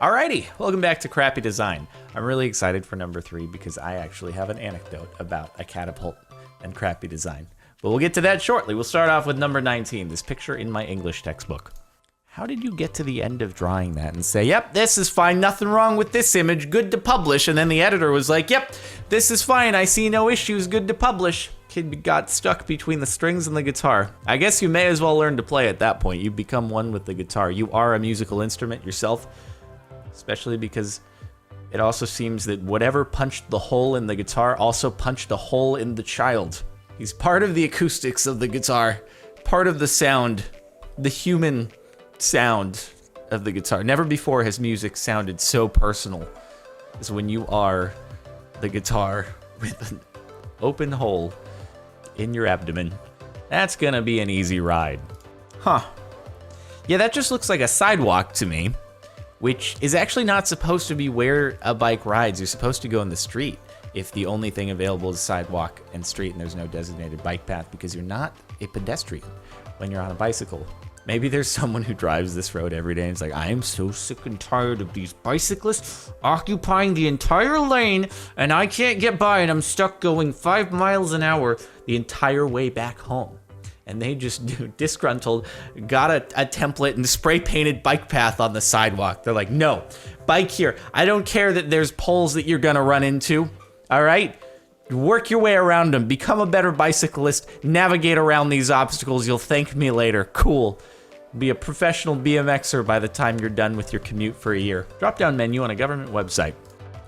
Alrighty, welcome back to Crappy Design. I'm really excited for number 3 because I actually have an anecdote about a catapult and crappy design. But we'll get to that shortly. We'll start off with number 19, this picture in my English textbook. How did you get to the end of drawing that and say, yep, this is fine, nothing wrong with this image, good to publish, and then the editor was like, yep, this is fine, I see no issues, good to publish. Kid got stuck between the strings and the guitar. I guess you may as well learn to play at that point. You become one with the guitar. You are a musical instrument yourself, especially because it also seems that whatever punched the hole in the guitar also punched a hole in the child. He's part of the acoustics of the guitar, part of the sound, the human sound of the guitar. Never before has music sounded so personal as when you are the guitar with an open hole in your abdomen. That's gonna be an easy ride. Huh. Yeah, that just looks like a sidewalk to me, which is actually not supposed to be where a bike rides. You're supposed to go in the street if the only thing available is sidewalk and street and there's no designated bike path, because you're not a pedestrian when you're on a bicycle. Maybe there's someone who drives this road every day and it's like, I am so sick and tired of these bicyclists occupying the entire lane and I can't get by and I'm stuck going 5 miles an hour the entire way back home. And they just disgruntled, got a template and spray painted bike path on the sidewalk. They're like, no, bike here. I don't care that there's poles that you're gonna run into, all right? Work your way around them, become a better bicyclist, navigate around these obstacles, you'll thank me later, cool. Be a professional BMXer by the time you're done with your commute for a year. Drop-down menu on a government website.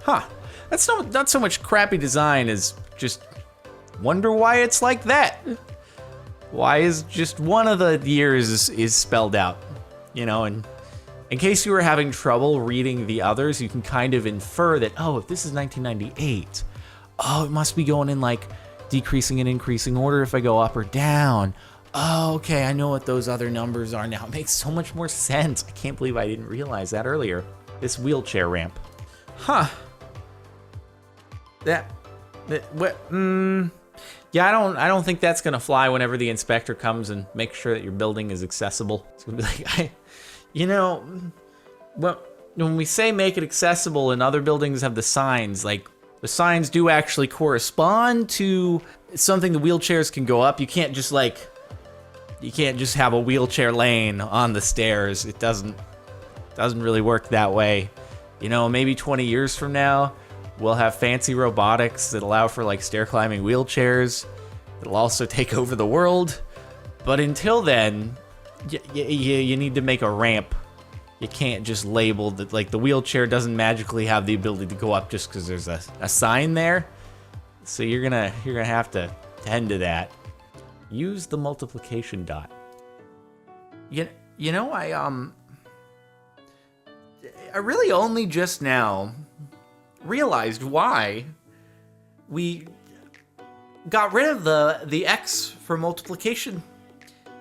Huh, that's not so much crappy design as just wonder why it's like that. Why is just one of the years is spelled out, you know, and in case you were having trouble reading the others, you can kind of infer that, oh, if this is 1998, oh, it must be going in like decreasing and increasing order if I go up or down. Oh, okay, I know what those other numbers are now. It makes so much more sense. I can't believe I didn't realize that earlier. This wheelchair ramp. Huh. Yeah, I don't think that's gonna fly whenever the inspector comes and makes sure that your building is accessible. It's gonna be like, well, when we say make it accessible and other buildings have the signs, like the signs do actually correspond to something the wheelchairs can go up. You can't just have a wheelchair lane on the stairs. It doesn't really work that way. You know, maybe 20 years from now, we'll have fancy robotics that allow for like stair climbing wheelchairs that'll also take over the world. But until then, you need to make a ramp. You can't just label that, like the wheelchair doesn't magically have the ability to go up just because there's a sign there. So you're gonna have to tend to that. Use the multiplication dot. You know, I really only just now realized why we got rid of the X for multiplication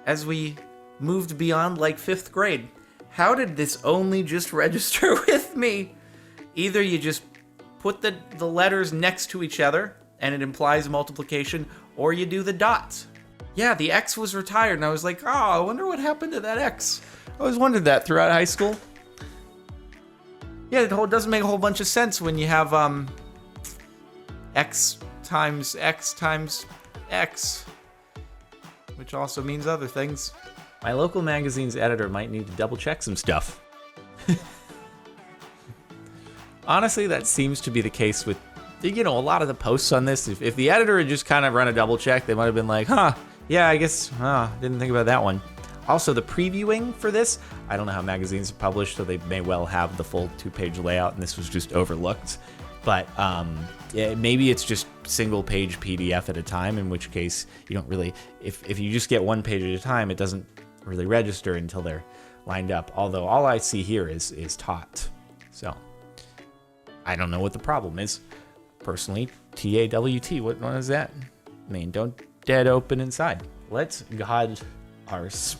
as we moved beyond like 5th grade. How did this only just register with me? Either you just put the letters next to each other and it implies multiplication, or you do the dots. Yeah, the X was retired and I was like, oh, I wonder what happened to that X. I always wondered that throughout high school. Yeah, it doesn't make a whole bunch of sense when you have X times X times X, which also means other things. My local magazine's editor might need to double check some stuff. Honestly, that seems to be the case with, you know, a lot of the posts on this. If the editor had just kind of run a double check, they might have been like, huh, yeah, I guess, didn't think about that one. Also, the previewing for this, I don't know how magazines are published, so they may well have the full 2-page layout, and this was just overlooked. But yeah, maybe it's just single-page PDF at a time, in which case you don't really, if you just get one page at a time, it doesn't really register until they're lined up. Although all I see here is taught. So I don't know what the problem is. Personally, TAWT, what is that? I mean, don't dead open inside. Let's God arse.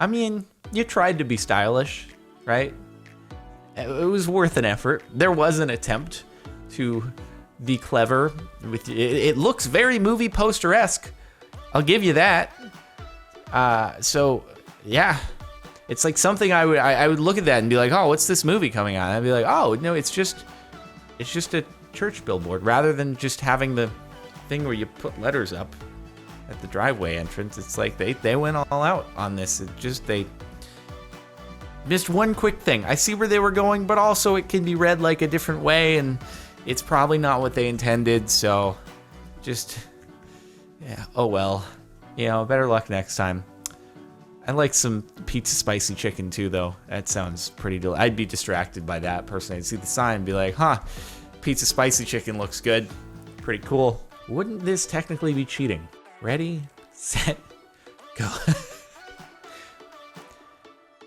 I mean, you tried to be stylish, right? It was worth an effort. There was an attempt to be clever. It looks very movie poster-esque. I'll give you that. So, yeah. It's like something I would look at that and be like, oh, what's this movie coming on? I'd be like, oh no, it's just a church billboard, rather than just having the thing where you put letters up at the driveway entrance. It's like they went all out on this. They missed one quick thing. I see where they were going, but also it can be read like a different way, and it's probably not what they intended. So just, yeah, oh well. Better luck next time. I like some pizza spicy chicken too, though. That sounds pretty I'd be distracted by that personally. I'd see the sign and be like, huh, pizza spicy chicken looks good. Pretty cool. Wouldn't this technically be cheating? Ready, set, go.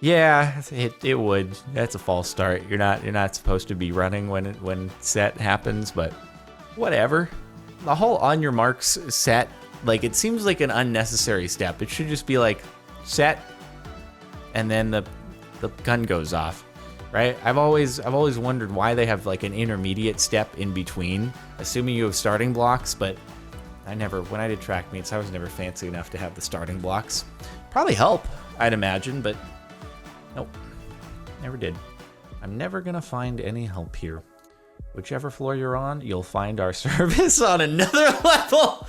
Yeah, it would. That's a false start. You're not supposed to be running when set happens, but whatever. The whole on your marks set, like, it seems like an unnecessary step. It should just be like set, and then the gun goes off, right? I've always wondered why they have like an intermediate step in between, assuming you have starting blocks, but when I did track meets, I was never fancy enough to have the starting blocks. Probably help, I'd imagine, but nope, never did. I'm never gonna find any help here. Whichever floor you're on, you'll find our service on another level.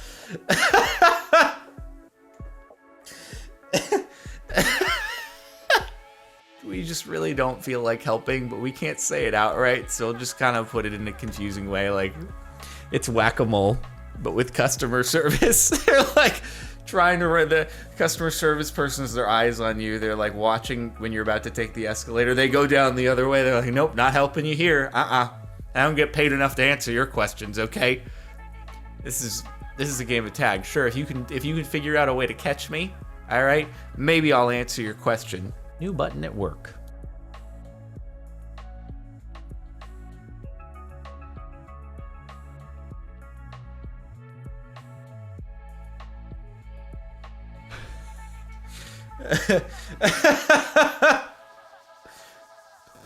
We just really don't feel like helping, but we can't say it outright, so we'll just kind of put it in a confusing way, like it's whack-a-mole, but with customer service. They're like trying to run, the customer service person's their eyes on you. They're like watching when you're about to take the escalator. They go down the other way. They're like, nope, not helping you here. I don't get paid enough to answer your questions, okay? This is a game of tag. Sure, if you can figure out a way to catch me, all right, maybe I'll answer your question. New button at work.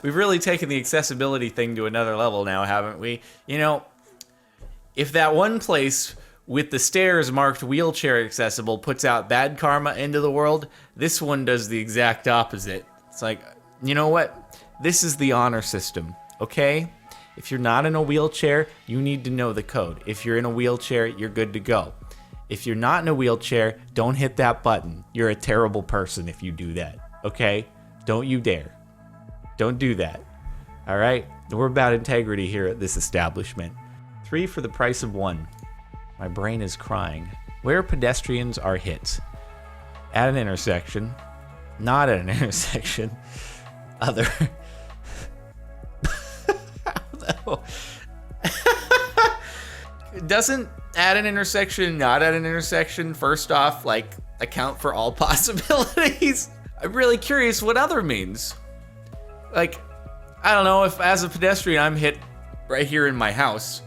We've really taken the accessibility thing to another level now, haven't we? If that one place with the stairs marked wheelchair accessible puts out bad karma into the world, this one does the exact opposite. It's like, you know what? This is the honor system, okay? If you're not in a wheelchair, you need to know the code. If you're in a wheelchair, you're good to go. If you're not in a wheelchair, don't hit that button. You're a terrible person if you do that, okay? Don't you dare. Don't do that, all right? We're about integrity here at this establishment. 3 for the price of 1. My brain is crying. Where pedestrians are hit. At an intersection. Not at an intersection. Other. No. Doesn't at an intersection, not at an intersection, first off, like, account for all possibilities? I'm really curious what other means. Like, I don't know, if as a pedestrian I'm hit right here in my house,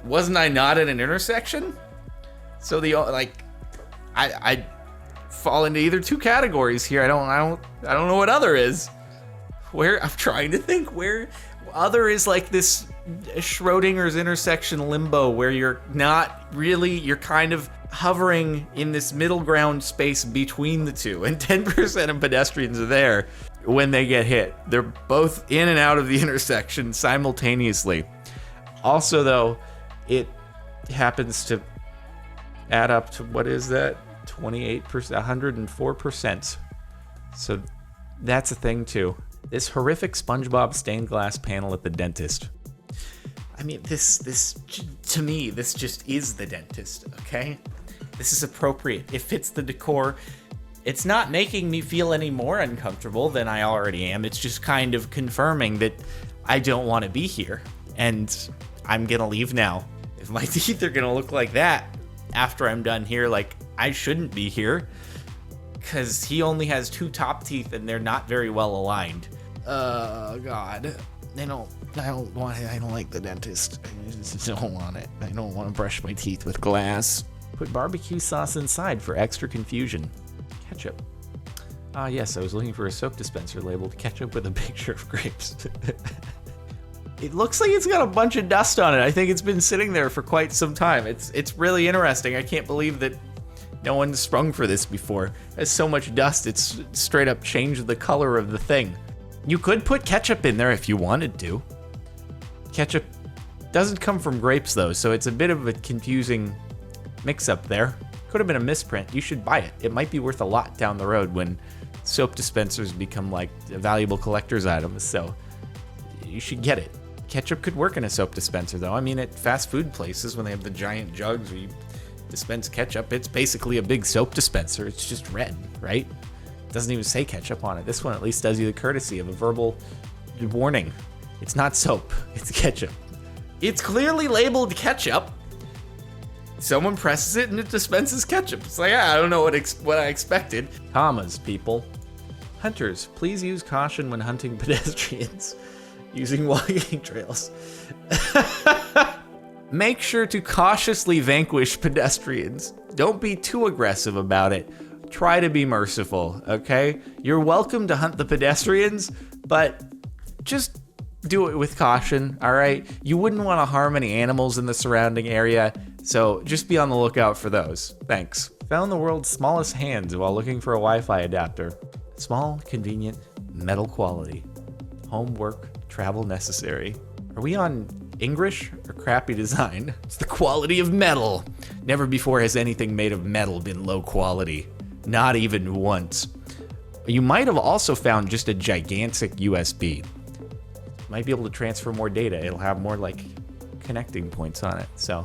wasn't I not at an intersection? So I fall into either two categories here. I don't know what other is. Where I'm trying to think where other is, like this Schrodinger's intersection limbo where you're not really, you're kind of hovering in this middle ground space between the two, and 10% of pedestrians are there when they get hit. They're both in and out of the intersection simultaneously. Also, though, it happens to add up to, what is that? 28%, 104%. So that's a thing too. This horrific SpongeBob stained glass panel at the dentist. I mean, this to me, this just is the dentist, okay? This is appropriate. It fits the decor. It's not making me feel any more uncomfortable than I already am. It's just kind of confirming that I don't want to be here. And I'm gonna leave now. If my teeth are gonna look like that after I'm done here, like, I shouldn't be here. Because he only has 2 top teeth and they're not very well aligned. God. I don't want it. I don't like the dentist. I just don't want it. I don't want to brush my teeth with glass. Put barbecue sauce inside for extra confusion. Ketchup. Ah, yes, I was looking for a soap dispenser labeled ketchup with a picture of grapes. It looks like it's got a bunch of dust on it. I think it's been sitting there for quite some time. It's really interesting. I can't believe that No one's sprung for this before. It has so much dust, it's straight up changed the color of the thing. You could put ketchup in there if you wanted to. Ketchup doesn't come from grapes though, so it's a bit of a confusing mix-up there. Could have been a misprint. You should buy it. It might be worth a lot down the road when soap dispensers become like valuable collector's items, so you should get it. Ketchup could work in a soap dispenser though. I mean, at fast food places when they have the giant jugs where you dispense ketchup, it's basically a big soap dispenser. It's just red, right? It doesn't even say ketchup on it. This one at least does you the courtesy of a verbal warning. It's not soap, it's ketchup. It's clearly labeled ketchup. Someone presses it and it dispenses ketchup. It's like, I don't know what I expected. Commas, people. Hunters, please use caution when hunting pedestrians using walking trails. Make sure to cautiously vanquish pedestrians. Don't be too aggressive about it. Try to be merciful, okay? You're welcome to hunt the pedestrians, but just do it with caution, all right? You wouldn't want to harm any animals in the surrounding area, so just be on the lookout for those. Thanks. Found the world's smallest hands while looking for a Wi-Fi adapter. Small, convenient, metal quality. Homework, travel necessary. Are we on English or crappy design? It's the quality of metal. Never before has anything made of metal been low quality. Not even once. You might have also found just a gigantic USB. Might be able to transfer more data. It'll have more like connecting points on it. So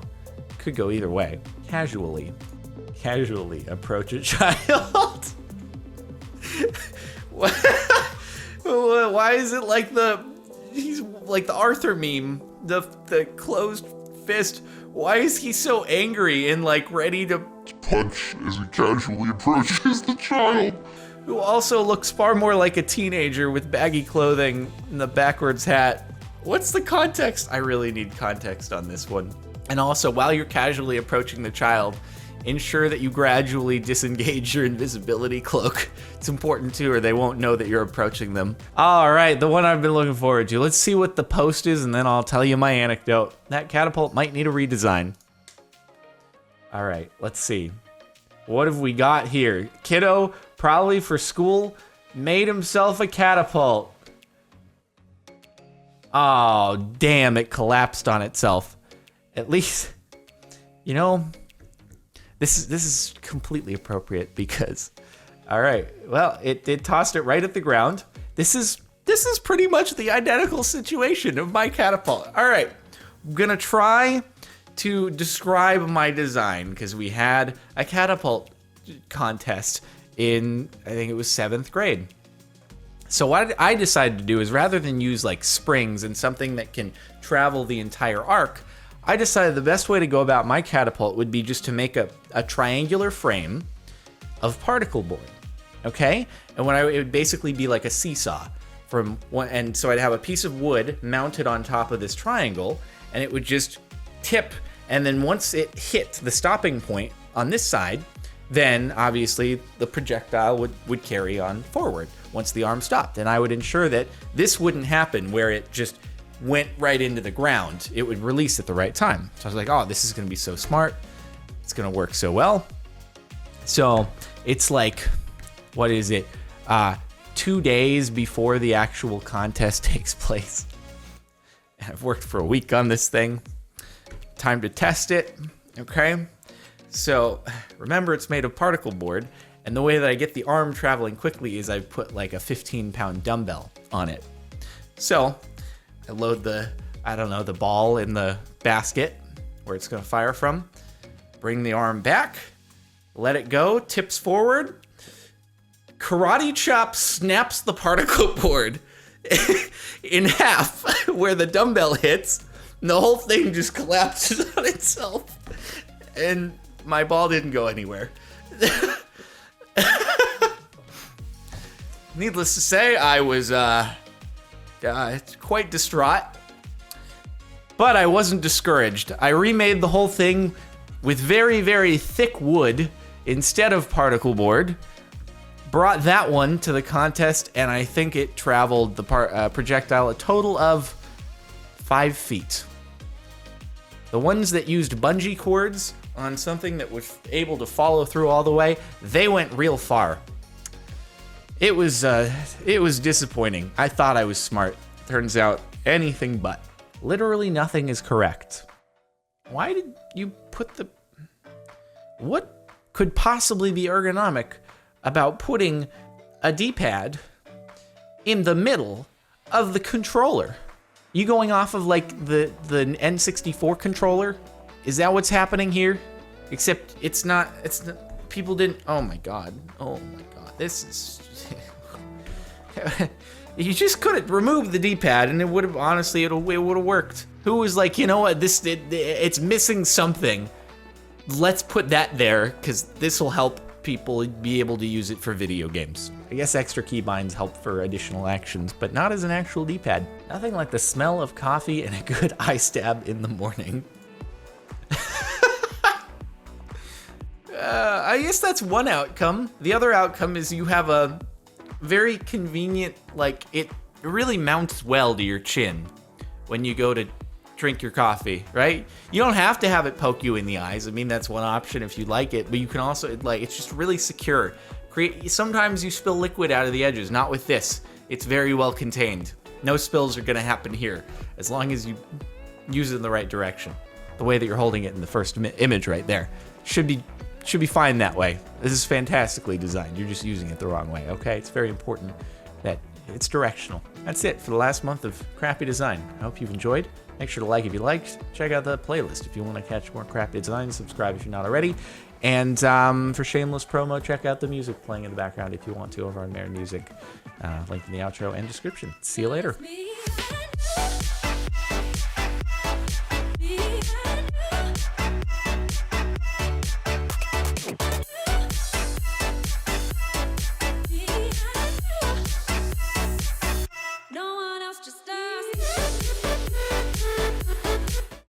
could go either way. Casually approach a child. Why is it like he's like the Arthur meme, the closed fist? Why is he so angry and like ready to punch as he casually approaches the child? Who also looks far more like a teenager with baggy clothing and the backwards hat. What's the context? I really need context on this one. And also, while you're casually approaching the child, ensure that you gradually disengage your invisibility cloak. It's important too, or they won't know that you're approaching them. All right, the one I've been looking forward to. Let's see what the post is, and then I'll tell you my anecdote. That catapult might need a redesign. All right, let's see. What have we got here? Kiddo, probably for school, made himself a catapult. Oh, damn, it collapsed on itself. At least, you know, this is completely appropriate because, all right, well, it tossed it right at the ground. This is pretty much the identical situation of my catapult. All right, I'm gonna try to describe my design because we had a catapult contest in, I think it was 7th grade. So what I decided to do is rather than use like springs and something that can travel the entire arc, I decided the best way to go about my catapult would be just to make a triangular frame of particle board, okay? And it would basically be like a seesaw from one, and so I'd have a piece of wood mounted on top of this triangle, and it would just tip, and then once it hit the stopping point on this side, then obviously the projectile would carry on forward once the arm stopped. And I would ensure that this wouldn't happen where it just went right into the ground. It would release at the right time. So I was like, oh, this is gonna be so smart. It's gonna work so well. So it's like, what is it? 2 days before the actual contest takes place. And I've worked for a week on this thing. Time to test it, okay? So remember, it's made of particle board, and the way that I get the arm traveling quickly is I put like a 15-pound dumbbell on it. So I load the ball in the basket where it's gonna fire from, bring the arm back, let it go, tips forward, karate chop snaps the particle board in half where the dumbbell hits, and the whole thing just collapses on itself. And my ball didn't go anywhere. Needless to say, I was quite distraught, but I wasn't discouraged. I remade the whole thing with very, very thick wood instead of particle board, brought that one to the contest, and I think it traveled the projectile a total of 5 feet. The ones that used bungee cords on something that was able to follow through all the way, they went real far. It was disappointing. I thought I was smart. Turns out anything but. Literally nothing is correct. Why did you put the... What could possibly be ergonomic about putting a D-pad in the middle of the controller? You going off of like the N64 controller? Is that what's happening here? Except it's not, people didn't, oh my god, this is, you just couldn't remove the D-pad and it would have, honestly, it would have worked. Who was like, you know what, it's missing something. Let's put that there, because this will help people be able to use it for video games. I guess extra keybinds help for additional actions, but not as an actual D-pad. Nothing like the smell of coffee and a good eye stab in the morning. I guess that's one outcome. The other outcome is you have a very convenient, like, it really mounts well to your chin when you go to drink your coffee, right? You don't have to have it poke you in the eyes. I mean, that's one option if you like it, but you can also, like, it's just really secure. Sometimes you spill liquid out of the edges, not with this. It's very well contained. No spills are gonna happen here, as long as you use it in the right direction. The way that you're holding it in the first image right there. Should be fine that way. This is fantastically designed. You're just using it the wrong way, okay? It's very important that it's directional. That's it for the last month of crappy design. I hope you've enjoyed. Make sure to like if you liked. Check out the playlist if you want to catch more crappy designs. Subscribe if you're not already. And for shameless promo, check out the music playing in the background if you want to over on Mare Music. Link in the outro and description. See you later. No one else, just us.